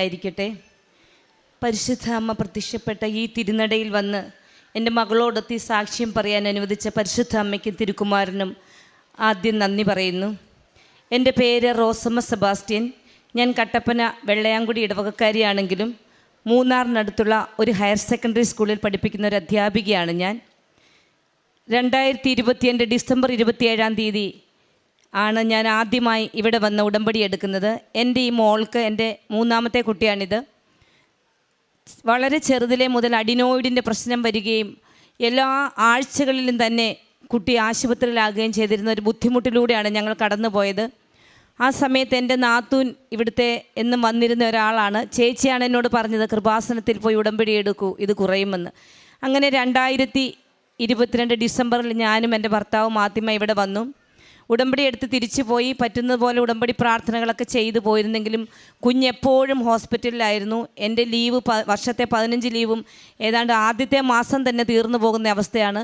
ആയിരിക്കട്ടെ. പരിശുദ്ധ അമ്മ പ്രത്യക്ഷപ്പെട്ട ഈ തിരുനടയിൽ വന്ന് എൻ്റെ മകളോടൊത്തി സാക്ഷ്യം പറയാൻ അനുവദിച്ച പരിശുദ്ധ അമ്മയ്ക്കും തിരുക്കുമാരനും ആദ്യം നന്ദി പറയുന്നു. എൻ്റെ പേര് റോസമ്മ സെബാസ്റ്റ്യൻ. ഞാൻ കട്ടപ്പന വെള്ളയാംകുടി ഇടവകക്കാരിയാണെങ്കിലും മൂന്നാറിനടുത്തുള്ള ഒരു ഹയർ സെക്കൻഡറി സ്കൂളിൽ പഠിപ്പിക്കുന്ന ഒരു അധ്യാപികയാണ് ഞാൻ. 2022 ഡിസംബർ 27 ആണ് ഞാൻ ആദ്യമായി ഇവിടെ വന്ന് ഉടമ്പടി എടുക്കുന്നത്. എൻ്റെ ഈ മോൾക്ക് എൻ്റെ മൂന്നാമത്തെ കുട്ടിയാണിത്. വളരെ ചെറുതിലെ മുതൽ അഡിനോയിഡിൻ്റെ പ്രശ്നം വരികയും എല്ലാ ആഴ്ചകളിലും തന്നെ കുട്ടി ആശുപത്രിയിലാകുകയും ചെയ്തിരുന്ന ഒരു ബുദ്ധിമുട്ടിലൂടെയാണ് ഞങ്ങൾ കടന്നു പോയത്. ആ സമയത്ത് എൻ്റെ നാത്തൂൻ ഇവിടുത്തെ എന്നും വന്നിരുന്ന ഒരാളാണ്. ചേച്ചിയാണ് എന്നോട് പറഞ്ഞത്, കൃപാസനത്തിൽ പോയി ഉടമ്പടി എടുക്കൂ, ഇത് കുറയുമെന്ന്. അങ്ങനെ 2022 ഡിസംബറിൽ ഞാനും എൻ്റെ ഭർത്താവും ആദ്യമായി ഇവിടെ വന്നു. ഉടമ്പടി എടുത്ത് തിരിച്ചു പോയി. പറ്റുന്നത് പോലെ ഉടമ്പടി പ്രാർത്ഥനകളൊക്കെ ചെയ്തു പോയിരുന്നെങ്കിലും കുഞ്ഞെപ്പോഴും ഹോസ്പിറ്റലിലായിരുന്നു. എൻ്റെ ലീവ് വർഷത്തെ 15 ലീവും ഏതാണ്ട് ആദ്യത്തെ മാസം തന്നെ തീർന്നു പോകുന്ന അവസ്ഥയാണ്.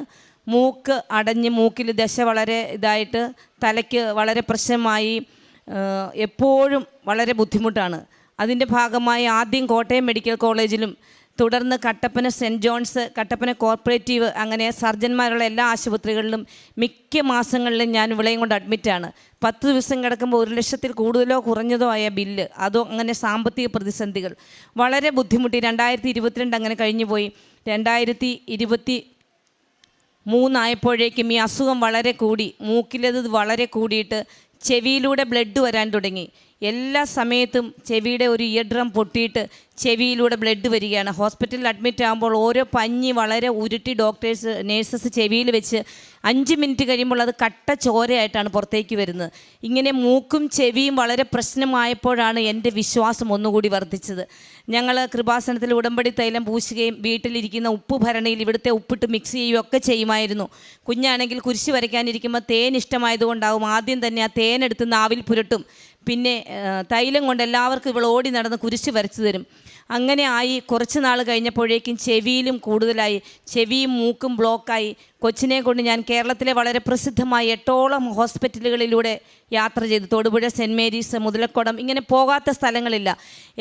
മൂക്ക് അടഞ്ഞ് മൂക്കിൽ ദശ വളരെ ഇതായിട്ട് തലയ്ക്ക് വളരെ പ്രശ്നമായി, എപ്പോഴും വളരെ ബുദ്ധിമുട്ടാണ്. അതിൻ്റെ ഭാഗമായി ആദ്യം കോട്ടയം മെഡിക്കൽ കോളേജിലും തുടർന്ന് Kattappana saint John's, Kattappana cooperative, അങ്ങനെ സർജന്മാരുള്ള എല്ലാ ആശുപത്രികളിലും മിക്ക മാസങ്ങളിലും ഞാൻ ഇവളെയും കൊണ്ട് അഡ്മിറ്റാണ്. 10 ദിവസം കിടക്കുമ്പോൾ 1 ലക്ഷത്തിൽ കൂടുതലോ കുറഞ്ഞതോ ആയ ബില്ല്, അതോ അങ്ങനെ സാമ്പത്തിക പ്രതിസന്ധികൾ വളരെ ബുദ്ധിമുട്ടി. 2022 അങ്ങനെ കഴിഞ്ഞു പോയി. 2023 ആയപ്പോഴേക്കും ഈ അസുഖം വളരെ കൂടി, മൂക്കിലത് വളരെ കൂടിയിട്ട് ചെവിയിലൂടെ ബ്ലഡ് വരാൻ തുടങ്ങി. എല്ലാ സമയത്തും ചെവിയുടെ ഒരു ഇയർ ഡ്രം പൊട്ടിയിട്ട് ചെവിയിലൂടെ ബ്ലഡ് വരികയാണ്. ഹോസ്പിറ്റലിൽ അഡ്മിറ്റ് ആകുമ്പോൾ ഓരോ പഞ്ഞി വളരെ ഉരുട്ടി നേഴ്സസ് ചെവിയിൽ വെച്ച് 5 മിനിറ്റ് കഴിയുമ്പോൾ അത് കട്ട ചോരയായിട്ടാണ് പുറത്തേക്ക് വരുന്നത്. ഇങ്ങനെ മൂക്കും ചെവിയും വളരെ പ്രശ്നമായപ്പോഴാണ് എൻ്റെ വിശ്വാസം ഒന്നുകൂടി വർദ്ധിച്ചത്. ഞങ്ങൾ കൃപാസനത്തിൽ ഉടമ്പടി തൈലം പൂശുകയും വീട്ടിലിരിക്കുന്ന ഉപ്പ് ഭരണിയിൽ ഇവിടുത്തെ ഉപ്പിട്ട് മിക്സ് ചെയ്യുകയും ഒക്കെ ചെയ്യുമായിരുന്നു. കുഞ്ഞാണെങ്കിൽ കുരിശ് വരയ്ക്കാനിരിക്കുമ്പോൾ തേൻ ഇഷ്ടമായതുകൊണ്ടാവും ആദ്യം തന്നെ ആ തേനെടുത്ത് നാവിൽ പുരട്ടും. പിന്നെ തൈലം കൊണ്ട് എല്ലാവർക്കും ഇവൾ ഓടി നടന്ന് കുരിശ് വരച്ചു തരും. അങ്ങനെ ആയി കുറച്ച് നാൾ കഴിഞ്ഞപ്പോഴേക്കും ചെവിയിലും കൂടുതലായി, ചെവിയും മൂക്കും ബ്ലോക്കായി. കൊച്ചിനെ കൊണ്ട് ഞാൻ കേരളത്തിലെ വളരെ പ്രസിദ്ധമായ 8ഓളം ഹോസ്പിറ്റലുകളിലൂടെ യാത്ര ചെയ്തു. തൊടുപുഴ, സെൻറ്റ് മേരീസ്, മുതലക്കുടം, ഇങ്ങനെ പോകാത്ത സ്ഥലങ്ങളില്ല.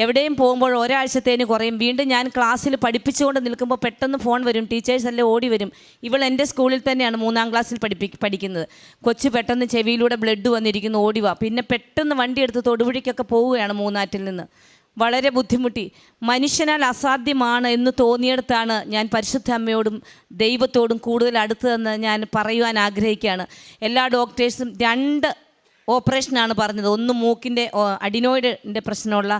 എവിടെയും പോകുമ്പോൾ ഒരാഴ്ചത്തേന് കുറയും. വീണ്ടും ഞാൻ ക്ലാസ്സിൽ പഠിപ്പിച്ചുകൊണ്ട് നിൽക്കുമ്പോൾ പെട്ടെന്ന് ഫോൺ വരും, ടീച്ചേഴ്സെല്ലാം ഓടി വരും. ഇവൾ എൻ്റെ സ്കൂളിൽ തന്നെയാണ് 3-ാം ക്ലാസ്സിൽ പഠിക്കുന്നത്. കൊച്ചു പെട്ടെന്ന് ചെവിയിലൂടെ ബ്ലഡ് വന്നിരിക്കുന്നു, ഓടിവാ. പിന്നെ പെട്ടെന്ന് വണ്ടിയെടുത്ത് തൊടുപുഴയ്ക്കൊക്കെ പോവുകയാണ് മൂന്നാറ്റിൽ നിന്ന്. വളരെ ബുദ്ധിമുട്ടി. മനുഷ്യനാൽ അസാധ്യമാണ് എന്ന് തോന്നിയെടുത്താണ് ഞാൻ പരിശുദ്ധ അമ്മയോടും ദൈവത്തോടും കൂടുതൽ അടുത്തതെന്ന് ഞാൻ പറയുവാൻ ആഗ്രഹിക്കുകയാണ്. എല്ലാ ഡോക്ടേഴ്സും 2 ഓപ്പറേഷനാണ് പറഞ്ഞത്. ഒന്ന് മൂക്കിൻ്റെ അഡിനോയിഡിൻ്റെ പ്രശ്നമുള്ള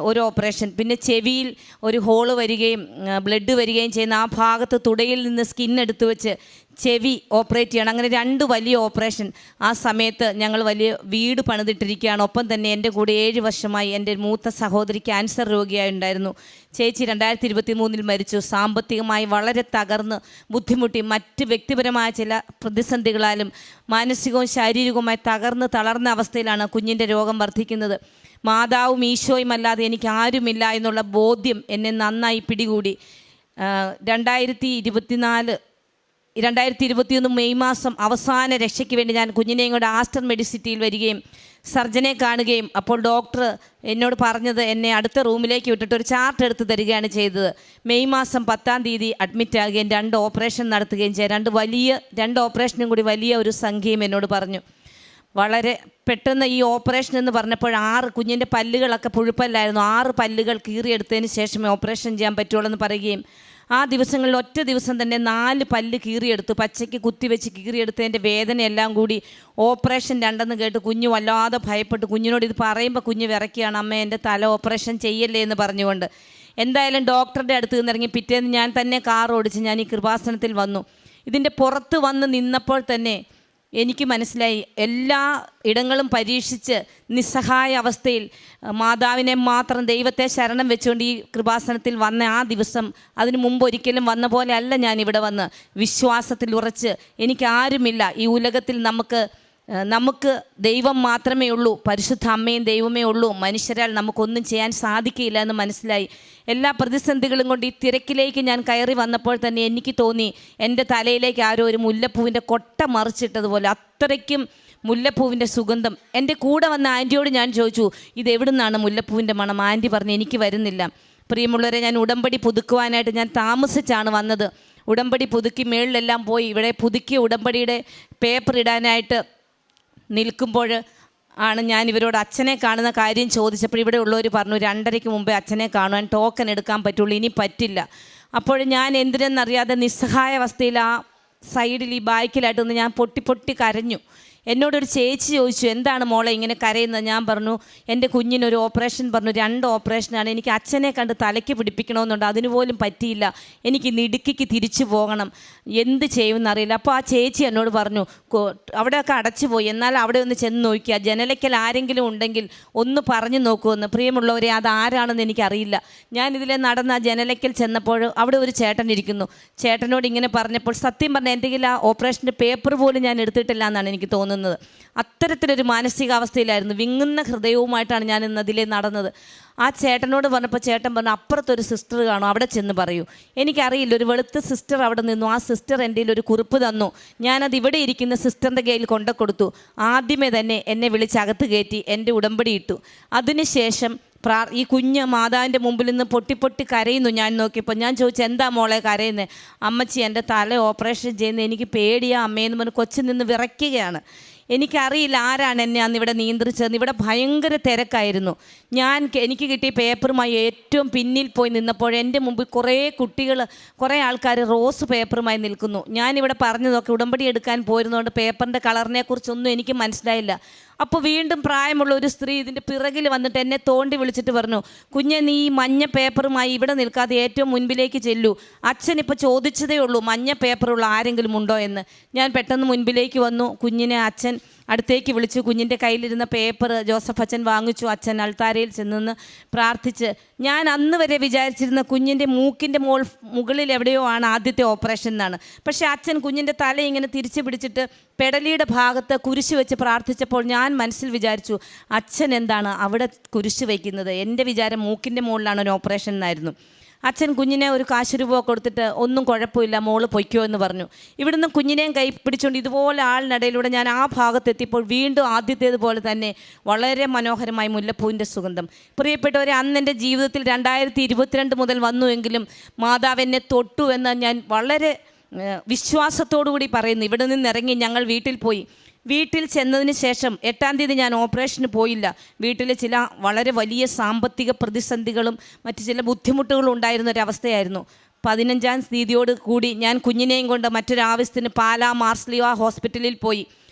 ഒരു ഓപ്പറേഷൻ, പിന്നെ ചെവിയിൽ ഒരു ഹോള് വരികയും ബ്ലഡ് വരികയും ചെയ്യുന്ന ആ ഭാഗത്ത് തുടയിൽ നിന്ന് സ്കിൻ എടുത്തു വെച്ച് ചെവി ഓപ്പറേറ്റ് ചെയ്യണം. അങ്ങനെ 2 വലിയ ഓപ്പറേഷൻ. ആ സമയത്ത് ഞങ്ങൾ വലിയ വീട് പണിതിട്ടിരിക്കുകയാണ്. ഒപ്പം തന്നെ എൻ്റെ കൂടെ 7 വർഷമായി എൻ്റെ മൂത്ത സഹോദരി ക്യാൻസർ രോഗിയായി ഉണ്ടായിരുന്നു. ചേച്ചി 2023 മരിച്ചു. സാമ്പത്തികമായി വളരെ തകർന്ന് ബുദ്ധിമുട്ടി. മറ്റ് വ്യക്തിപരമായ ചില പ്രതിസന്ധികളാലും മാനസികവും ശാരീരികവുമായി തളർന്ന അവസ്ഥയിലാണ് കുഞ്ഞിൻ്റെ രോഗം വർദ്ധിക്കുന്നത്. മാതാവും ഈശോയും അല്ലാതെ എനിക്ക് ആരുമില്ല എന്നുള്ള ബോധ്യം എന്നെ നന്നായി പിടികൂടി. 2021 മെയ് മാസം അവസാന രക്ഷയ്ക്ക് വേണ്ടി ഞാൻ കുഞ്ഞിനെയും കൂടെ ആസ്റ്റർ മെഡിസിറ്റിയിൽ വരികയും സർജനെ കാണുകയും അപ്പോൾ ഡോക്ടർ എന്നോട് പറഞ്ഞത് എന്നെ അടുത്ത റൂമിലേക്ക് വിട്ടിട്ട് ഒരു ചാർട്ട് എടുത്ത് തരികയാണ് ചെയ്തത്. മെയ് മാസം 10 അഡ്മിറ്റ് ആകുകയും 2 ഓപ്പറേഷൻ നടത്തുകയും ചെയ്തു. 2 ഓപ്പറേഷനും കൂടി വലിയ ഒരു സംഖ്യയും എന്നോട് പറഞ്ഞു. വളരെ പെട്ടെന്ന് ഈ ഓപ്പറേഷൻ എന്ന് പറഞ്ഞപ്പോൾ 6 കുഞ്ഞിൻ്റെ പല്ലുകളൊക്കെ പുഴുപ്പല്ലായിരുന്നു. 6 പല്ലുകൾ കീറിയെടുത്തതിന് ശേഷമേ ഓപ്പറേഷൻ ചെയ്യാൻ പറ്റുള്ളൂ എന്ന് പറയുകയും ആ ദിവസങ്ങളിൽ ഒറ്റ ദിവസം തന്നെ 4 പല്ല് കീറിയെടുത്തു. പച്ചയ്ക്ക് കുത്തിവെച്ച് കീറിയെടുത്തതിൻ്റെ വേദനയെല്ലാം കൂടി ഓപ്പറേഷൻ 2 കേട്ട് കുഞ്ഞ് വല്ലാതെ ഭയപ്പെട്ടു. കുഞ്ഞിനോട് ഇത് പറയുമ്പോൾ കുഞ്ഞ് വിറയ്ക്കുകയാണ്, അമ്മ എൻ്റെ തല ഓപ്പറേഷൻ ചെയ്യല്ലേ എന്ന് പറഞ്ഞുകൊണ്ട്. എന്തായാലും ഡോക്ടറുടെ അടുത്ത് നിന്നിറങ്ങി പിറ്റേന്ന് ഞാൻ തന്നെ കാർ ഓടിച്ച് ഞാൻ ഈ കൃപാസനത്തിൽ വന്നു. ഇതിൻ്റെ പുറത്ത് വന്ന് നിന്നപ്പോൾ തന്നെ എനിക്ക് മനസ്സിലായി, എല്ലാ ഇടങ്ങളും പരീക്ഷിച്ച് നിസ്സഹായ അവസ്ഥയിൽ മാതാവിനെ മാത്രം ദൈവത്തെ ശരണം വെച്ചുകൊണ്ട് ഈ കൃപാസനത്തിൽ വന്ന ആ ദിവസം, അതിനു മുമ്പ് ഒരിക്കലും വന്ന പോലെ അല്ല ഞാനിവിടെ വന്ന് വിശ്വാസത്തിൽ ഉറച്ച് എനിക്കാരുമില്ല ഈ ഉലകത്തിൽ, നമുക്ക് ദൈവം മാത്രമേ ഉള്ളൂ, പരിശുദ്ധ അമ്മയും ദൈവമേ ഉള്ളൂ, മനുഷ്യരാൽ നമുക്കൊന്നും ചെയ്യാൻ സാധിക്കില്ല എന്ന് മനസ്സിലായി. എല്ലാ പ്രതിസന്ധികളും കൊണ്ട് ഈ തിരക്കിലേക്ക് ഞാൻ കയറി വന്നപ്പോൾ തന്നെ എനിക്ക് തോന്നി എൻ്റെ തലയിലേക്ക് ആരോ ഒരു മുല്ലപ്പൂവിൻ്റെ കൊട്ട മറിച്ചിട്ടതുപോലെ. അത്രയ്ക്കും മുല്ലപ്പൂവിൻ്റെ സുഗന്ധം. എൻ്റെ കൂടെ വന്ന ആൻറ്റിയോട് ഞാൻ ചോദിച്ചു, ഇത് എവിടുന്നാണ് മുല്ലപ്പൂവിൻ്റെ മണം? ആൻറ്റി പറഞ്ഞു, എനിക്ക് വരുന്നില്ല. പ്രിയമുള്ളവരെ, ഞാൻ ഉടമ്പടി പുതുക്കുവാനായിട്ട് ഞാൻ താമസിച്ചാണ് വന്നത്. ഉടമ്പടി പുതുക്കി മേളിലെല്ലാം പോയി. ഇവിടെ പുതുക്കിയ ഉടമ്പടിയുടെ പേപ്പർ ഇടാനായിട്ട് നിൽക്കുമ്പോൾ ആണ് ഞാൻ ഇവരോട് അച്ഛനെ കാണുന്ന കാര്യം ചോദിച്ചപ്പോൾ ഇവിടെ ഉള്ളവർ പറഞ്ഞു 2:30 മുമ്പേ അച്ഛനെ കാണുവാൻ ടോക്കൺ എടുക്കാൻ പറ്റുള്ളൂ, ഇനി പറ്റില്ല. അപ്പോൾ ഞാൻ എന്തിനെന്നറിയാതെ നിസ്സഹായാവസ്ഥയിൽ ആ സൈഡിൽ ഈ ബാക്കിലായിട്ടൊന്ന് ഞാൻ പൊട്ടി കരഞ്ഞു. എന്നോടൊരു ചേച്ചി ചോദിച്ചു, എന്താണ് മോളെ ഇങ്ങനെ കരയുന്നത്? ഞാൻ പറഞ്ഞു, എൻ്റെ കുഞ്ഞിനൊരു ഓപ്പറേഷൻ പറഞ്ഞു, 2 ഓപ്പറേഷനാണ്. എനിക്ക് അച്ഛനെ കണ്ട് തലയ്ക്ക് പിടിപ്പിക്കണമെന്നുണ്ട്, അതിനുപോലും പറ്റിയില്ല. എനിക്ക് ഇടുക്കിക്ക് തിരിച്ചു പോകണം, എന്ത് ചെയ്യുമെന്നറിയില്ല. അപ്പോൾ ആ ചേച്ചി എന്നോട് പറഞ്ഞു, അവിടെയൊക്കെ അടച്ചു പോയി, എന്നാൽ അവിടെ ഒന്ന് ചെന്ന് നോക്കിയാൽ ജനലയ്ക്കൽ ആരെങ്കിലും ഉണ്ടെങ്കിൽ ഒന്ന് പറഞ്ഞു നോക്കുമെന്ന്. പ്രിയമുള്ളവരെ, അതാരാണെന്ന് എനിക്കറിയില്ല. ഞാനിതിലെ നടന്ന ജനലയ്ക്കൽ ചെന്നപ്പോൾ അവിടെ ഒരു ചേട്ടൻ ഇരിക്കുന്നു. ചേട്ടനോട് ഇങ്ങനെ പറഞ്ഞപ്പോൾ സത്യം പറഞ്ഞാൽ എന്തെങ്കിലും ആ ഓപ്പറേഷൻ്റെ പേപ്പർ പോലും ഞാൻ എടുത്തിട്ടില്ല എന്നാണ് എനിക്ക് തോന്നുന്നത്. അത്തരത്തിലൊരു മാനസികാവസ്ഥയിലായിരുന്നു. വിങ്ങുന്ന ഹൃദയവുമായിട്ടാണ് ഞാൻ ഇന്ന് അതിലേ നടന്നത്. ആ ചേട്ടനോട് പറഞ്ഞപ്പോൾ ചേട്ടൻ പറഞ്ഞു, അപ്പുറത്തൊരു സിസ്റ്റർ കാണും, അവിടെ ചെന്ന് പറയൂ. എനിക്കറിയില്ല, ഒരു വെളുത്ത സിസ്റ്റർ അവിടെ നിന്നു. ആ സിസ്റ്റർ എൻ്റെ ഒരു കുറിപ്പ് തന്നു. ഞാനത് ഇവിടെ ഇരിക്കുന്ന സിസ്റ്ററിൻ്റെ കയ്യിൽ കൊണ്ടു കൊടുത്തു. ആദ്യമേ തന്നെ എന്നെ വിളിച്ചകത്ത് കയറ്റി എൻ്റെ ഉടമ്പടി ഇട്ടു. അതിനുശേഷം ഈ കുഞ്ഞ് മാതാവിൻ്റെ മുമ്പിൽ നിന്ന് പൊട്ടി കരയുന്നു. ഞാൻ നോക്കിയപ്പോൾ ഞാൻ ചോദിച്ചു, എന്താ മോളെ കരയുന്നത്? അമ്മച്ചി, എൻ്റെ തല ഓപ്പറേഷൻ ചെയ്യുന്നത് എനിക്ക് പേടിയാ അമ്മയെന്ന് പറഞ്ഞ് കൊച്ചു നിന്ന് വിറയ്ക്കുകയാണ്. എനിക്കറിയില്ല ആരാണ് എന്നെ അന്ന് ഇവിടെ നിയന്ത്രിച്ചതെന്ന്. ഇവിടെ ഭയങ്കര തിരക്കായിരുന്നു. എനിക്ക് കിട്ടിയ പേപ്പറുമായി ഏറ്റവും പിന്നിൽ പോയി നിന്നപ്പോൾ എൻ്റെ മുമ്പിൽ കുറേ ആൾക്കാർ റോസ് പേപ്പറുമായി നിൽക്കുന്നു. ഞാനിവിടെ പറഞ്ഞതൊക്കെ ഉടമ്പടി എടുക്കാൻ പോയിരുന്നതുകൊണ്ട് പേപ്പറിൻ്റെ കളറിനെ കുറിച്ചൊന്നും എനിക്ക് മനസ്സിലായില്ല. അപ്പോൾ വീണ്ടും പ്രായമുള്ള ഒരു സ്ത്രീ ഇതിൻ്റെ പിറകിൽ വന്നിട്ട് എന്നെ തോണ്ടി വിളിച്ചിട്ട് പറഞ്ഞു, കുഞ്ഞെ, നീ ഈ മഞ്ഞ പേപ്പറുമായി ഇവിടെ നിൽക്കാതെ ഏറ്റവും മുൻപിലേക്ക് ചെല്ലൂ. അച്ഛനിപ്പോൾ ചോദിച്ചതേ ഉള്ളൂ മഞ്ഞ പേപ്പറുള്ള ആരെങ്കിലും ഉണ്ടോ എന്ന്. ഞാൻ പെട്ടെന്ന് മുൻപിലേക്ക് വന്നു. കുഞ്ഞിനെ അച്ഛൻ അടുത്തേക്ക് വിളിച്ചു. കുഞ്ഞിൻ്റെ കയ്യിലിരുന്ന പേപ്പർ ജോസഫ് അച്ഛൻ വാങ്ങിച്ചു. അച്ഛൻ അൾത്താരയിൽ ചെന്ന് പ്രാർത്ഥിച്ച്. ഞാൻ അന്ന് വരെ വിചാരിച്ചിരുന്ന കുഞ്ഞിൻ്റെ മൂക്കിൻ്റെ മുകളിൽ എവിടെയോ ആണ് ആദ്യത്തെ ഓപ്പറേഷൻ എന്നാണ്. പക്ഷേ അച്ഛൻ കുഞ്ഞിൻ്റെ തല ഇങ്ങനെ തിരിച്ചു പിടിച്ചിട്ട് പെടലിയുടെ ഭാഗത്ത് കുരിശ് വെച്ച് പ്രാർത്ഥിച്ചപ്പോൾ ഞാൻ മനസ്സിൽ വിചാരിച്ചു, അച്ഛൻ എന്താണ് അവിടെ കുരിശ് വയ്ക്കുന്നത്? എൻ്റെ വിചാരം മൂക്കിൻ്റെ മുകളിലാണ് ഒരു ഓപ്പറേഷൻ എന്നായിരുന്നു. അച്ഛൻ കുഞ്ഞിനെ ഒരു കാശ് രൂപ കൊടുത്തിട്ട്, ഒന്നും കുഴപ്പമില്ല, മോള് പൊയ്ക്കോ എന്ന് പറഞ്ഞു. ഇവിടുന്ന് കുഞ്ഞിനെയും കൈ പിടിച്ചുകൊണ്ട് ഇതുപോലെ ആളിനിടയിലൂടെ ഞാൻ ആ ഭാഗത്തെത്തിയപ്പോൾ വീണ്ടും ആദ്യത്തേതുപോലെ തന്നെ വളരെ മനോഹരമായി മുല്ലപ്പൂവിൻ്റെ സുഗന്ധം. പ്രിയപ്പെട്ടവരെ, അന്ന് എൻ്റെ ജീവിതത്തിൽ 2022 മുതൽ വന്നുവെങ്കിലും മാതാവ് എന്നെ തൊട്ടു എന്ന് ഞാൻ വളരെ വിശ്വാസത്തോടു കൂടി പറയുന്നു. ഇവിടെ നിന്ന് ഇറങ്ങി ഞങ്ങൾ വീട്ടിൽ പോയി. വീട്ടിൽ ചെന്നതിന് ശേഷം 8-ാം തീയതി ഞാൻ ഓപ്പറേഷന് പോയില്ല. വീട്ടിൽ ചില വളരെ വലിയ സാമ്പത്തിക പ്രതിസന്ധികളും മറ്റു ചില ബുദ്ധിമുട്ടുകളും ഉണ്ടായിരുന്നൊരവസ്ഥയായിരുന്നു. 15-ാം തീയതിയോട് കൂടി ഞാൻ കുഞ്ഞിനെയും കൊണ്ട് മറ്റൊരാവശ്യത്തിന് പാലാ മാർസ്ലിയ ഹോസ്പിറ്റലിൽ പോയി.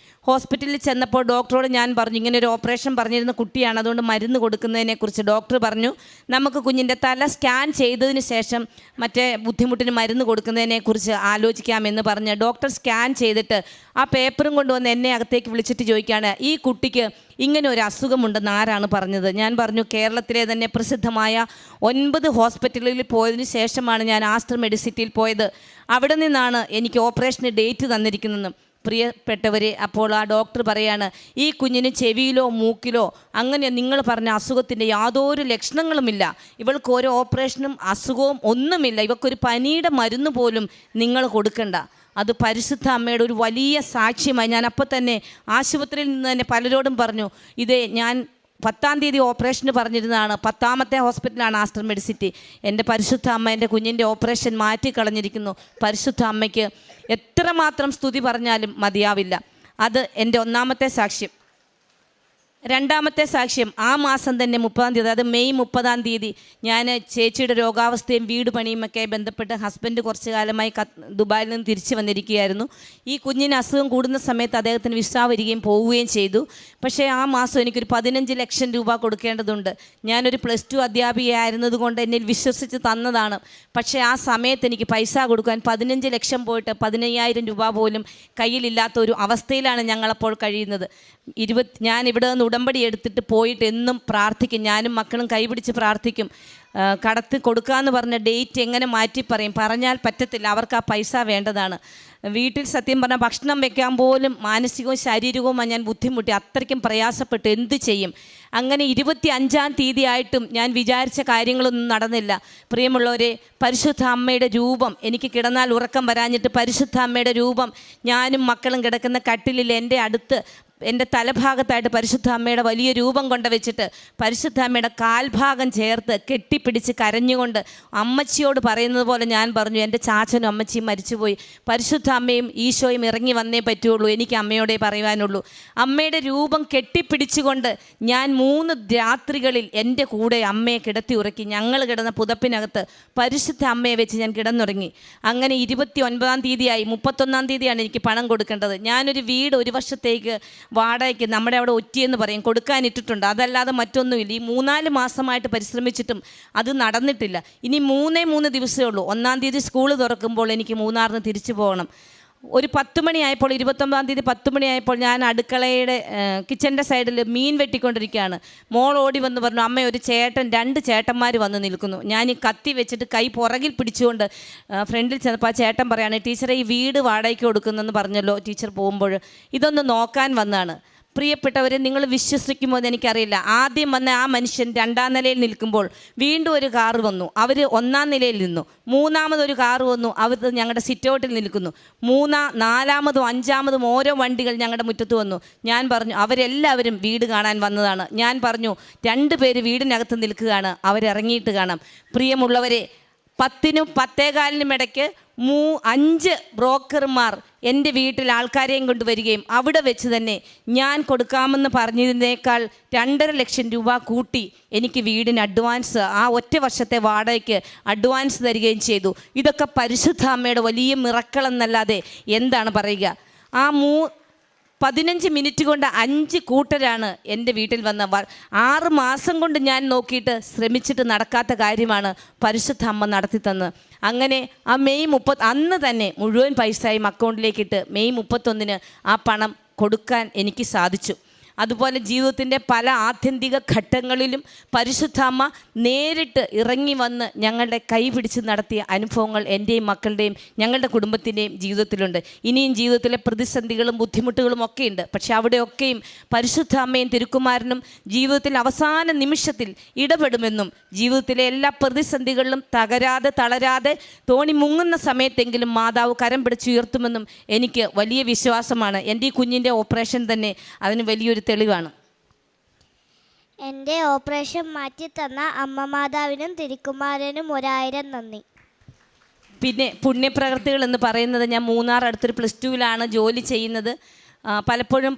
ഹോസ്പിറ്റലിൽ ചെന്നപ്പോൾ ഡോക്ടറോട് ഞാൻ പറഞ്ഞു, ഇങ്ങനെ ഒരു ഓപ്പറേഷൻ പറഞ്ഞിരുന്ന കുട്ടിയാണ്, അതുകൊണ്ട് മരുന്ന് കൊടുക്കുന്നതിനെക്കുറിച്ച്. ഡോക്ടർ പറഞ്ഞു, നമുക്ക് കുഞ്ഞിൻ്റെ തല സ്കാൻ ചെയ്തതിന് ശേഷം മറ്റേ ബുദ്ധിമുട്ടിന് മരുന്ന് കൊടുക്കുന്നതിനെക്കുറിച്ച് ആലോചിക്കാമെന്ന് പറഞ്ഞ് ഡോക്ടർ സ്കാൻ ചെയ്തിട്ട് ആ പേപ്പറും കൊണ്ടുവന്ന് എന്നെ അകത്തേക്ക് വിളിച്ചിട്ട് ചോദിക്കുകയാണ്, ഈ കുട്ടിക്ക് ഇങ്ങനെ ഒരു അസുഖമുണ്ടെന്ന് ആരാണ് പറഞ്ഞത്? ഞാൻ പറഞ്ഞു, കേരളത്തിലെ തന്നെ പ്രസിദ്ധമായ 9 ഹോസ്പിറ്റലുകളിൽ പോയതിന് ശേഷമാണ് ഞാൻ ആസ്റ്റർ മെഡിസിറ്റിയിൽ പോയത്. അവിടെ നിന്നാണ് എനിക്ക് ഓപ്പറേഷന് ഡേറ്റ് തന്നിരിക്കുന്നതെന്നും. പ്രിയപ്പെട്ടവരെ, അപ്പോൾ ആ ഡോക്ടർ പറയാണ്, ഈ കുഞ്ഞിന് ചെവിയിലോ മൂക്കിലോ അങ്ങനെ നിങ്ങൾ പറഞ്ഞ അസുഖത്തിൻ്റെ യാതൊരു ലക്ഷണങ്ങളുമില്ല. ഇവൾക്ക് ഒരു ഓപ്പറേഷനും അസുഖവും ഒന്നുമില്ല. ഇവൾക്കൊരു പനിയുടെ മരുന്ന് പോലും നിങ്ങൾ കൊടുക്കണ്ട. അത് പരിശുദ്ധ അമ്മയുടെ ഒരു വലിയ സാക്ഷ്യമായി. ഞാൻ അപ്പോൾ തന്നെ ആശുപത്രിയിൽ നിന്ന് തന്നെ പലരോടും പറഞ്ഞു, ഇതേ ഞാൻ 10-ാം തീയതി ഓപ്പറേഷന് പറഞ്ഞിരുന്നതാണ്. 10ാമത്തെ ഹോസ്പിറ്റലാണ് ആസ്റ്റർ മെഡിസിറ്റി. എൻ്റെ പരിശുദ്ധ അമ്മ എൻ്റെ കുഞ്ഞിൻ്റെ ഓപ്പറേഷൻ മാറ്റിക്കളഞ്ഞിരിക്കുന്നു. പരിശുദ്ധ അമ്മയ്ക്ക് എത്രമാത്രം സ്തുതി പറഞ്ഞാലും മതിയാവില്ല. അത് എൻ്റെ 1-ാമത്തെ സാക്ഷ്യം. 2-ാമത്തെ സാക്ഷ്യം, ആ മാസം തന്നെ 30-ാം തീയതി, അത് മെയ് 30-ാം തീയതി ഞാൻ ചേച്ചിയുടെ രോഗാവസ്ഥയും വീട് പണിയുമൊക്കെ ബന്ധപ്പെട്ട് ഹസ്ബൻഡ് കുറച്ച് കാലമായി ദുബായിൽ നിന്ന് തിരിച്ചു വന്നിരിക്കുകയായിരുന്നു. ഈ കുഞ്ഞിന് അസുഖം കൂടുന്ന സമയത്ത് അദ്ദേഹത്തിന് വിസ വരികയും പോവുകയും ചെയ്തു. പക്ഷേ ആ മാസം എനിക്കൊരു 15 ലക്ഷം രൂപ കൊടുക്കേണ്ടതുണ്ട്. ഞാനൊരു +2 അധ്യാപികയായിരുന്നത് കൊണ്ട് എന്നിൽ വിശ്വസിച്ച് തന്നതാണ്. പക്ഷേ ആ സമയത്ത് എനിക്ക് പൈസ കൊടുക്കാൻ 15 ലക്ഷം പോയിട്ട് 15,000 രൂപ പോലും കയ്യിലില്ലാത്ത ഒരു അവസ്ഥയിലാണ് ഞങ്ങളപ്പോൾ കഴിയുന്നത്. ഞാൻ ഇവിടെ നിന്ന് ഉടമ്പടി എടുത്തിട്ട് പോയിട്ട് എന്നും പ്രാർത്ഥിക്കും. ഞാനും മക്കളും കൈപിടിച്ച് പ്രാർത്ഥിക്കും. കടത്ത് കൊടുക്കാമെന്ന് പറഞ്ഞ ഡേറ്റ് എങ്ങനെ മാറ്റി പറഞ്ഞാൽ പറ്റത്തില്ല. അവർക്ക് ആ പൈസ വേണ്ടതാണ്. വീട്ടിൽ സത്യം പറഞ്ഞാൽ ഭക്ഷണം വെക്കാൻ പോലും മാനസികവും ശാരീരികവുമായി ഞാൻ ബുദ്ധിമുട്ടി. അത്രയ്ക്കും പ്രയാസപ്പെട്ടു. എന്ത് ചെയ്യും? അങ്ങനെ 25-ാം തീയതി ആയിട്ടും ഞാൻ വിചാരിച്ച കാര്യങ്ങളൊന്നും നടന്നില്ല. പ്രിയമുള്ളവരെ, പരിശുദ്ധ അമ്മയുടെ രൂപം, എനിക്ക് കിടന്നാൽ ഉറക്കം വരാഞ്ഞിട്ട് പരിശുദ്ധ അമ്മയുടെ രൂപം ഞാനും മക്കളും കിടക്കുന്ന കട്ടിലിൽ എൻ്റെ അടുത്ത് എൻ്റെ തലഭാഗത്തായിട്ട് പരിശുദ്ധ അമ്മയുടെ വലിയ രൂപം കൊണ്ട് വെച്ചിട്ട് പരിശുദ്ധ അമ്മയുടെ കാൽഭാഗം ചേർത്ത് കെട്ടിപ്പിടിച്ച് കരഞ്ഞുകൊണ്ട് അമ്മച്ചിയോട് പറയുന്നത് പോലെ ഞാൻ പറഞ്ഞു, എൻ്റെ ചാച്ചനും അമ്മച്ചിയും മരിച്ചുപോയി, പരിശുദ്ധ അമ്മയും ഈശോയും ഇറങ്ങി വന്നേ പറ്റുള്ളൂ, എനിക്ക് അമ്മയോടെ പറയുവാനുള്ളൂ. അമ്മയുടെ രൂപം കെട്ടിപ്പിടിച്ചുകൊണ്ട് ഞാൻ 3 രാത്രികളിൽ എൻ്റെ കൂടെ അമ്മയെ കിടത്തി ഉറക്കി. ഞങ്ങൾ കിടന്ന പുതപ്പിനകത്ത് പരിശുദ്ധ അമ്മയെ വെച്ച് ഞാൻ കിടന്നുറങ്ങി. അങ്ങനെ 29-ാം തീയതിയായി. 31-ാം തീയതിയാണ് എനിക്ക് പണം കൊടുക്കേണ്ടത്. ഞാനൊരു വീട് 1 വർഷത്തേക്ക് വാടകയ്ക്ക്, നമ്മുടെ അവിടെ ഒറ്റിയെന്ന് പറയും, കൊടുക്കാനിട്ടിട്ടുണ്ട്. അതല്ലാതെ മറ്റൊന്നുമില്ല. ഈ 3-4 മാസമായിട്ട് പരിശ്രമിച്ചിട്ടും അത് നടന്നിട്ടില്ല. ഇനി 3 ദിവസമേ ഉള്ളൂ. 1-ാം തീയതി സ്കൂൾ തുറക്കുമ്പോൾ എനിക്ക് മൂന്നാറിന് തിരിച്ചു പോകണം. ഒരു 10 മണിയായപ്പോൾ, 29-ാം തീയതി 10 മണിയായപ്പോൾ ഞാൻ അടുക്കളയുടെ കിച്ചൻ്റെ സൈഡിൽ മീൻ വെട്ടിക്കൊണ്ടിരിക്കുകയാണ്. മോൾ ഓടി വന്ന് പറഞ്ഞു, അമ്മ ഒരു ചേട്ടൻ 2 ചേട്ടന്മാർ വന്ന് നിൽക്കുന്നു. ഞാൻ ഈ കത്തി വെച്ചിട്ട് കൈ പുറകിൽ പിടിച്ചുകൊണ്ട് ഫ്രണ്ടിൽ ചെന്നപ്പോൾ ആ ചേട്ടൻ പറയാണ്, ടീച്ചറെ ഈ വീട് വാടകയ്ക്ക് കൊടുക്കുന്നെന്ന് പറഞ്ഞല്ലോ ടീച്ചർ പോകുമ്പോൾ, ഇതൊന്ന് നോക്കാൻ വന്നതാണ്. പ്രിയപ്പെട്ടവരെ, നിങ്ങൾ വിശ്വസിക്കുമോ എന്ന് എനിക്കറിയില്ല. ആദ്യം വന്ന ആ മനുഷ്യൻ 2-ാം നിലയിൽ നിൽക്കുമ്പോൾ വീണ്ടും ഒരു കാറ് വന്നു, അവർ 1-ാം നിലയിൽ നിന്നു. 3-മതൊരു കാറ് വന്നു, അവർ ഞങ്ങളുടെ സിറ്റൗട്ടിൽ നിൽക്കുന്നു. 4-മതും 5-മതും ഓരോ വണ്ടികൾ ഞങ്ങളുടെ മുറ്റത്ത് വന്നു. ഞാൻ പറഞ്ഞു, അവരെല്ലാവരും വീട് കാണാൻ വന്നതാണ്. ഞാൻ പറഞ്ഞു, 2 പേര് വീടിനകത്ത് നിൽക്കുകയാണ്, അവരിറങ്ങിയിട്ട് കാണാം. പ്രിയമുള്ളവരെ, 10-നും 10:15-നും ഇടയ്ക്ക് 5 ബ്രോക്കർമാർ എൻ്റെ വീട്ടിൽ ആൾക്കാരെയും കൊണ്ടുവരികയും അവിടെ വെച്ച് തന്നെ ഞാൻ കൊടുക്കാമെന്ന് പറഞ്ഞതിനേക്കാൾ 2.5 ലക്ഷം രൂപ കൂട്ടി എനിക്ക് വീടിന് അഡ്വാൻസ്, ആ ഒറ്റ വർഷത്തെ വാടകയ്ക്ക് അഡ്വാൻസ് തരികയും ചെയ്തു. ഇതൊക്കെ പരിശുദ്ധ അമ്മയുടെ വലിയ മിറക്കളെന്നല്ലാതെ എന്താണ് പറയുക. ആ 15 മിനിറ്റ് കൊണ്ട് 5 കൂട്ടരാണ് എൻ്റെ വീട്ടിൽ വന്ന. 6 മാസം കൊണ്ട് ഞാൻ നോക്കിയിട്ട് ശ്രമിച്ചിട്ട് നടക്കാത്ത കാര്യമാണ് പരിശുദ്ധ അമ്മ നടത്തി തന്നത്. അങ്ങനെ ആ മെയ് 30 അന്ന് തന്നെ മുഴുവൻ പൈസയും അക്കൗണ്ടിലേക്കിട്ട് മെയ് 31-ന് ആ പണം കൊടുക്കാൻ എനിക്ക് സാധിച്ചു. അതുപോലെ ജീവിതത്തിൻ്റെ പല ആത്യന്തിക ഘട്ടങ്ങളിലും പരിശുദ്ധ അമ്മ നേരിട്ട് ഇറങ്ങി വന്ന് ഞങ്ങളുടെ കൈ പിടിച്ച് നടത്തിയ അനുഭവങ്ങൾ എൻ്റെയും മക്കളുടെയും ഞങ്ങളുടെ കുടുംബത്തിൻ്റെയും ജീവിതത്തിലുണ്ട്. ഇനിയും ജീവിതത്തിലെ പ്രതിസന്ധികളും ബുദ്ധിമുട്ടുകളും ഒക്കെ ഉണ്ട്. പക്ഷെ അവിടെയൊക്കെയും പരിശുദ്ധ അമ്മയും തിരുക്കുമാരനും ജീവിതത്തിൽ അവസാന നിമിഷത്തിൽ ഇടപെടുമെന്നും ജീവിതത്തിലെ എല്ലാ പ്രതിസന്ധികളിലും തകരാതെ തളരാതെ തോണി മുങ്ങുന്ന സമയത്തെങ്കിലും മാതാവ് കരം പിടിച്ചുയർത്തുമെന്നും എനിക്ക് വലിയ വിശ്വാസമാണ്. എൻ്റെ ഈ കുഞ്ഞിൻ്റെ ഓപ്പറേഷൻ തന്നെ അതിന് വലിയൊരു തെളിവാണ്. എൻ്റെ ഓപ്പറേഷൻ മാറ്റിത്തന്ന അമ്മ മാതാവിനും തിരുക്കുമാരനും 1000 നന്ദി. പിന്നെ പുണ്യപ്രവൃത്തികൾ എന്ന് പറയുന്നത്, ഞാൻ മൂന്നാർ അടുത്തൊരു +2-ലാണ് ജോലി ചെയ്യുന്നത്. പലപ്പോഴും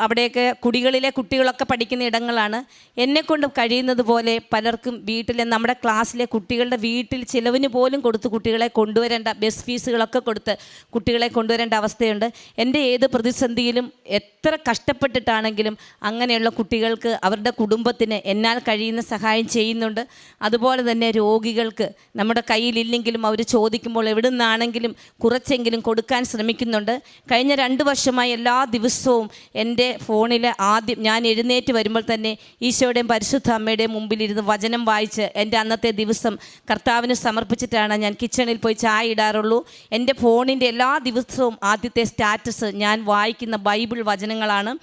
അവിടെയൊക്കെ കുടികളിലെ കുട്ടികളൊക്കെ പഠിക്കുന്ന ഇടങ്ങളാണ്. എന്നെക്കൊണ്ട് കഴിയുന്നത് പോലെ പലർക്കും വീട്ടിലെ നമ്മുടെ ക്ലാസ്സിലെ കുട്ടികളുടെ വീട്ടിൽ ചിലവിന് പോലും കൊടുത്ത് കുട്ടികളെ കൊണ്ടുവരേണ്ട, ബസ് ഫീസുകളൊക്കെ കൊടുത്ത് കുട്ടികളെ കൊണ്ടുവരേണ്ട അവസ്ഥയുണ്ട്. എൻ്റെ ഏത് പ്രതിസന്ധിയിലും എത്ര കഷ്ടപ്പെട്ടിട്ടാണെങ്കിലും അങ്ങനെയുള്ള കുട്ടികൾക്ക് അവരുടെ കുടുംബത്തിന് എന്നാൽ കഴിയുന്ന സഹായം ചെയ്യുന്നുണ്ട്. അതുപോലെ തന്നെ രോഗികൾക്ക് നമ്മുടെ കയ്യിലില്ലെങ്കിലും അവർ ചോദിക്കുമ്പോൾ എവിടെ നിന്നാണെങ്കിലും കുറച്ചെങ്കിലും കൊടുക്കാൻ ശ്രമിക്കുന്നുണ്ട്. കഴിഞ്ഞ 2 വർഷമായി എല്ലാ ദിവസവും എൻ്റെ ഫോണിൽ ആദ്യം ഞാൻ എഴുന്നേറ്റ് വരുമ്പോൾ തന്നെ ഈശോയുടെയും പരിശുദ്ധ അമ്മയുടെയും മുമ്പിലിരുന്ന് വചനം വായിച്ച് എൻ്റെ അന്നത്തെ ദിവസം കർത്താവിന് സമർപ്പിച്ചിട്ടാണ് ഞാൻ കിച്ചണിൽ പോയി ചായ ഇടാറുള്ളൂ. എൻ്റെ ഫോണിൻ്റെ എല്ലാ ദിവസവും ആദ്യത്തെ സ്റ്റാറ്റസ് ഞാൻ വായിക്കുന്ന ബൈബിൾ വചനങ്ങളാണ്.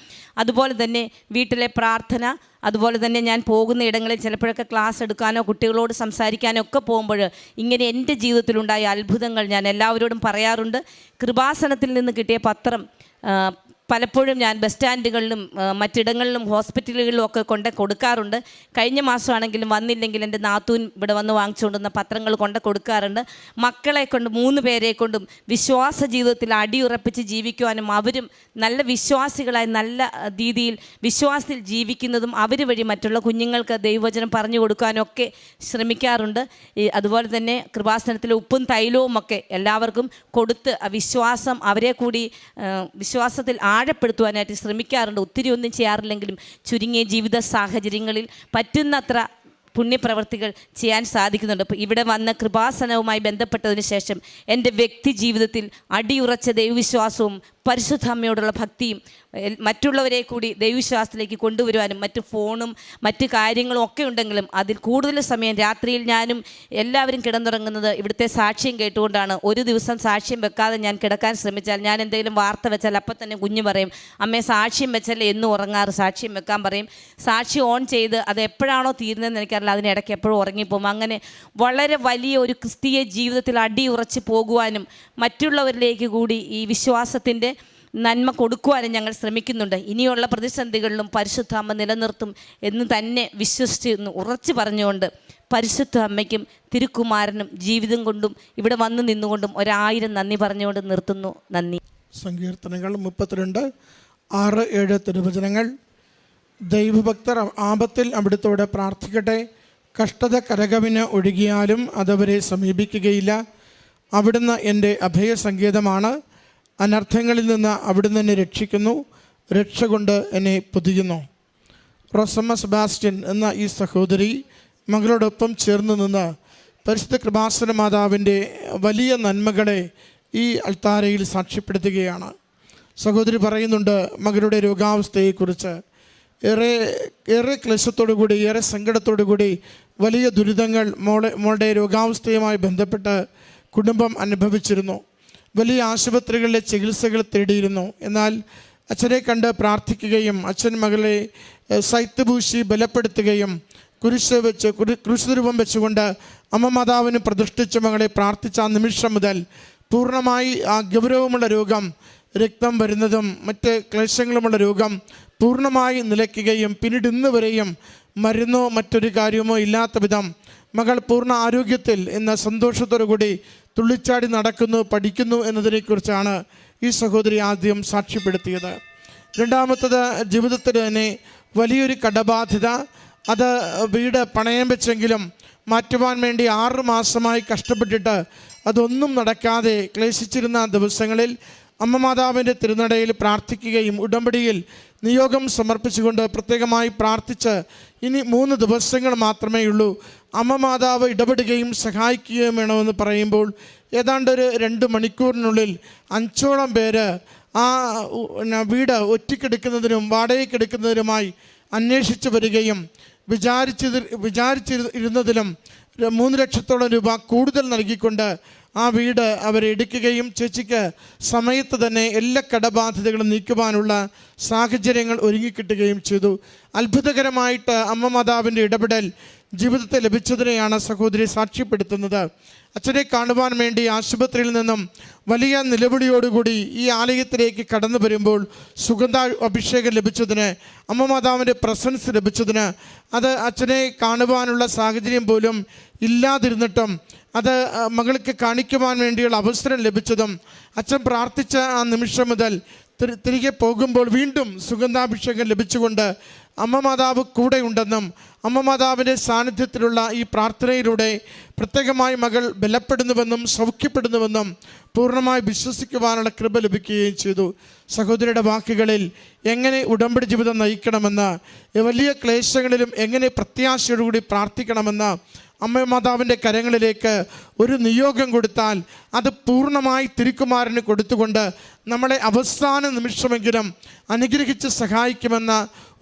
അതുപോലെ തന്നെ വീട്ടിലെ പ്രാർത്ഥന, അതുപോലെ തന്നെ ഞാൻ പോകുന്ന ഇടങ്ങളിൽ ചിലപ്പോഴൊക്കെ ക്ലാസ് എടുക്കാനോ കുട്ടികളോട് സംസാരിക്കാനോ ഒക്കെ പോകുമ്പോൾ ഇങ്ങനെ എൻ്റെ ജീവിതത്തിലുണ്ടായ അത്ഭുതങ്ങൾ ഞാൻ എല്ലാവരോടും പറയാറുണ്ട്. കൃപാസനത്തിൽ നിന്ന് കിട്ടിയ പത്രം പലപ്പോഴും ഞാൻ ബസ് സ്റ്റാൻഡുകളിലും മറ്റിടങ്ങളിലും ഹോസ്പിറ്റലുകളിലും ഒക്കെ കൊണ്ട് കൊടുക്കാറുണ്ട്. കഴിഞ്ഞ മാസമാണെങ്കിലും വന്നില്ലെങ്കിൽ എൻ്റെ നാത്തൂൻ ഇവിടെ വന്ന് വാങ്ങിച്ചുകൊണ്ടുവന്ന പത്രങ്ങൾ കൊണ്ട് കൊടുക്കാറുണ്ട്. മക്കളെ കൊണ്ട് 3 പേരെ കൊണ്ടും വിശ്വാസ ജീവിതത്തിൽ അടിയുറപ്പിച്ച് ജീവിക്കുവാനും അവരും നല്ല വിശ്വാസികളായി നല്ല രീതിയിൽ വിശ്വാസത്തിൽ ജീവിക്കുന്നതും അവർ വഴി മറ്റുള്ള കുഞ്ഞുങ്ങൾക്ക് ദൈവവചനം പറഞ്ഞു കൊടുക്കാനും ഒക്കെ ശ്രമിക്കാറുണ്ട്. അതുപോലെ തന്നെ കൃപാസനത്തിലെ ഉപ്പും തൈലവും ഒക്കെ എല്ലാവർക്കും കൊടുത്ത് വിശ്വാസം അവരെ കൂടി വിശ്വാസത്തിൽ ആഴപ്പെടുത്തുവാനായിട്ട് ശ്രമിക്കാറുണ്ട്. ഒത്തിരി ഒന്നും ചെയ്യാറില്ലെങ്കിലും ചുരുങ്ങിയ ജീവിത സാഹചര്യങ്ങളിൽ പറ്റുന്നത്ര പുണ്യപ്രവർത്തികൾ ചെയ്യാൻ സാധിക്കുന്നുണ്ട്. അപ്പോൾ ഇവിടെ വന്ന കൃപാസനവുമായി ബന്ധപ്പെട്ടതിന് ശേഷം എൻ്റെ വ്യക്തി ജീവിതത്തിൽ അടിയുറച്ച ദൈവവിശ്വാസവും പരിശുദ്ധ അമ്മയോടുള്ള ഭക്തിയും മറ്റുള്ളവരെ കൂടി ദൈവവിശ്വാസത്തിലേക്ക് കൊണ്ടുവരുവാനും മറ്റ് ഫോണും മറ്റ് കാര്യങ്ങളും ഒക്കെ ഉണ്ടെങ്കിലും അതിൽ കൂടുതൽ സമയം രാത്രിയിൽ ഞാനും എല്ലാവരും കിടന്നുറങ്ങുന്നത് ഇവിടുത്തെ സാക്ഷ്യം കേട്ടുകൊണ്ടാണ്. ഒരു ദിവസം സാക്ഷ്യം വെക്കാതെ ഞാൻ കിടക്കാൻ ശ്രമിച്ചാൽ, ഞാൻ എന്തെങ്കിലും വാർത്ത വെച്ചാൽ അപ്പം തന്നെ കുഞ്ഞ് പറയും, അമ്മേ സാക്ഷ്യം വെച്ചല്ലേ എന്നും ഉറങ്ങാറ്, സാക്ഷ്യം വെക്കാൻ പറയും. സാക്ഷി ഓൺ ചെയ്ത് അത് എപ്പോഴാണോ തീരുന്നതെന്ന് എനിക്കറിയില്ല, അതിനിടയ്ക്ക് എപ്പോഴും ഉറങ്ങിപ്പോകും. അങ്ങനെ വളരെ വലിയ ഒരു ക്രിസ്തീയ ജീവിതത്തിൽ അടിയുറച്ച് പോകുവാനും മറ്റുള്ളവരിലേക്ക് കൂടി ഈ വിശ്വാസത്തിൻ്റെ നന്മ കൊടുക്കുവാനും ഞങ്ങൾ ശ്രമിക്കുന്നുണ്ട്. ഇനിയുള്ള പ്രതിസന്ധികളിലും പരിശുദ്ധ അമ്മ നിലനിർത്തും എന്ന് തന്നെ വിശ്വസിച്ച് ഉറച്ചു പറഞ്ഞുകൊണ്ട് പരിശുദ്ധ അമ്മയ്ക്കും തിരുക്കുമാരനും ജീവിതം കൊണ്ടും ഇവിടെ വന്നു നിന്നുകൊണ്ടും 1000 നന്ദി പറഞ്ഞുകൊണ്ട് നിർത്തുന്നു. നന്ദി. സങ്കീർത്തനങ്ങൾ 32, 6, 7 തിരുവചനങ്ങൾ. ദൈവഭക്തർ ആപത്തിൽ അവിടുത്തോടെ പ്രാർത്ഥിക്കട്ടെ. കഷ്ടത കരകവിന് ഒഴുകിയാലും അതവരെ സമീപിക്കുകയില്ല. അവിടുന്ന് എൻ്റെ അഭയസങ്കേതമാണ്. അനർത്ഥങ്ങളിൽ നിന്ന് അവിടുന്ന് എന്നെ രക്ഷിക്കുന്നു. രക്ഷ കൊണ്ട് എന്നെ പൊതിയുന്നു. റോസമ്മ സെബാസ്റ്റ്യൻ എന്ന ഈ സഹോദരി മകളോടൊപ്പം ചേർന്ന് നിന്ന് പരിശുദ്ധ കൃപാസന മാതാവിൻ്റെ വലിയ നന്മകളെ ഈ അൾത്താരയിൽ സാക്ഷ്യപ്പെടുത്തുകയാണ്. സഹോദരി പറയുന്നുണ്ട് മകളുടെ രോഗാവസ്ഥയെക്കുറിച്ച്. ഏറെ ക്ലേശത്തോടു കൂടി, ഏറെ സങ്കടത്തോടു കൂടി വലിയ ദുരിതങ്ങൾ മോളുടെ രോഗാവസ്ഥയുമായി ബന്ധപ്പെട്ട് കുടുംബം അനുഭവിച്ചിരുന്നു. വലിയ ആശുപത്രികളിലെ ചികിത്സകൾ തേടിയിരുന്നു. എന്നാൽ അച്ഛനെ കണ്ട് പ്രാർത്ഥിക്കുകയും അച്ഛൻ മകളെ സൈത്ത് പൂശി ബലപ്പെടുത്തുകയും കുരിശുരൂപം വെച്ചുകൊണ്ട് അമ്മ മാതാവിന് പ്രതിഷ്ഠിച്ച മകളെ പ്രാർത്ഥിച്ച ആ നിമിഷം മുതൽ പൂർണ്ണമായി ആ ഗൗരവമുള്ള രോഗം, രക്തം വരുന്നതും മറ്റ് ക്ലേശങ്ങളുമുള്ള രോഗം പൂർണ്ണമായി നിലയ്ക്കുകയും പിന്നീട് ഇന്ന് വരെയും മരുന്നോ മറ്റൊരു കാര്യമോ ഇല്ലാത്ത വിധം മകൾ പൂർണ്ണ ആരോഗ്യത്തിൽ എന്ന സന്തോഷത്തോടു കൂടി തുള്ളിച്ചാടി നടക്കുന്നു, പഠിക്കുന്നു എന്നതിനെക്കുറിച്ചാണ് ഈ സഹോദരി ആദ്യം സാക്ഷ്യപ്പെടുത്തിയത്. രണ്ടാമത്തത് ജീവിതത്തിൽ തന്നെ വലിയൊരു കടബാധ്യത. അത് വീട് പണയം വെച്ചെങ്കിലും മാറ്റുവാൻ വേണ്ടി 6 മാസമായി കഷ്ടപ്പെട്ടിട്ട് അതൊന്നും നടക്കാതെ ക്ലേശിച്ചിരുന്ന ദിവസങ്ങളിൽ അമ്മ മാതാവിൻ്റെ തിരുനടയിൽ പ്രാർത്ഥിക്കുകയും ഉടമ്പടിയിൽ നിയോഗം സമർപ്പിച്ചുകൊണ്ട് പ്രത്യേകമായി പ്രാർത്ഥിച്ച് ഇനി 3 ദിവസങ്ങൾ മാത്രമേ ഉള്ളൂ, അമ്മ മാതാവ് ഇടപെടുകയും സഹായിക്കുകയും വേണമെന്ന് പറയുമ്പോൾ ഏതാണ്ട് ഒരു 2 മണിക്കൂറിനുള്ളിൽ 5ഓളം പേര് ആ വീട് ഒറ്റയ്ക്കെടുക്കുന്നതിനും വാടകയ്ക്കെടുക്കുന്നതിനുമായി അന്വേഷിച്ച് വരികയും വിചാരിച്ചിരുന്നതിലും 3 ലക്ഷത്തോളം രൂപ കൂടുതൽ നൽകിക്കൊണ്ട് ആ വീട് അവരെടുക്കുകയും ചേച്ചിക്ക് സമയത്ത് തന്നെ എല്ലാ കടബാധ്യതകളും നീക്കുവാനുള്ള സാഹചര്യങ്ങൾ ഒരുങ്ങിക്കിട്ടുകയും ചെയ്തു. അത്ഭുതകരമായിട്ട് അമ്മ മാതാവിൻ്റെ ഇടപെടൽ ജീവിതത്തെ ലഭിച്ചതിനെയാണ് സഹോദരി സാക്ഷ്യപ്പെടുത്തുന്നത്. അച്ഛനെ കാണുവാൻ വേണ്ടി ആശുപത്രിയിൽ നിന്നും വലിയ നിലവിളിയോടുകൂടി ഈ ആലയത്തിലേക്ക് കടന്നു വരുമ്പോൾ സുഗന്ധ അഭിഷേകം ലഭിച്ചതിന്, അമ്മ മാതാവിൻ്റെ പ്രസൻസ് ലഭിച്ചതിന്, അത് അച്ഛനെ കാണുവാനുള്ള സാഹചര്യം പോലും ഇല്ലാതിരുന്നിട്ടും അത് മകൾക്ക് കാണിക്കുവാൻ വേണ്ടിയുള്ള അവസരം ലഭിച്ചതും അച്ഛൻ പ്രാർത്ഥിച്ച ആ നിമിഷം മുതൽ തിരികെ പോകുമ്പോൾ വീണ്ടും സുഗന്ധാഭിഷേകം ലഭിച്ചുകൊണ്ട് അമ്മ മാതാവ് കൂടെയുണ്ടെന്നും അമ്മ മാതാവിൻ്റെ സാന്നിധ്യത്തിലുള്ള ഈ പ്രാർത്ഥനയിലൂടെ പ്രത്യേകമായി മകൾ ബലപ്പെടുന്നുവെന്നും സൗഖ്യപ്പെടുന്നുവെന്നും പൂർണ്ണമായി വിശ്വസിക്കുവാനുള്ള കൃപ ലഭിക്കുകയും ചെയ്തു. സഹോദരിയുടെ വാക്കുകളിൽ എങ്ങനെ ഉടമ്പടി ജീവിതം നയിക്കണമെന്ന്, വലിയ ക്ലേശങ്ങളിലും എങ്ങനെ പ്രത്യാശയോടുകൂടി പ്രാർത്ഥിക്കണമെന്ന് അമ്മ മാതാവിൻ്റെ കരങ്ങളിലേക്ക് ഒരു നിയോഗം കൊടുത്താൽ അത് പൂർണ്ണമായി തിരുക്കുമാരന് കൊടുത്തുകൊണ്ട് നമ്മളെ അവസാന നിമിഷമെങ്കിലും അനുഗ്രഹിച്ച് സഹായിക്കുമെന്ന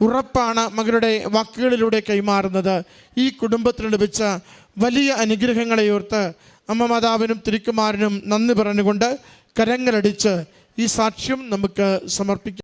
ഉറപ്പാണ് മകളുടെ വാക്കുകളിലൂടെ കൈമാറുന്നത്. ഈ കുടുംബത്തിന് ലഭിച്ച വലിയ അനുഗ്രഹങ്ങളെ ഓർത്ത് അമ്മ മാതാവിനും തിരുക്കുമാരനും നന്ദി പറഞ്ഞുകൊണ്ട് കരങ്ങളടിച്ച് ഈ സാക്ഷ്യം നമുക്ക് സമർപ്പിക്കാം.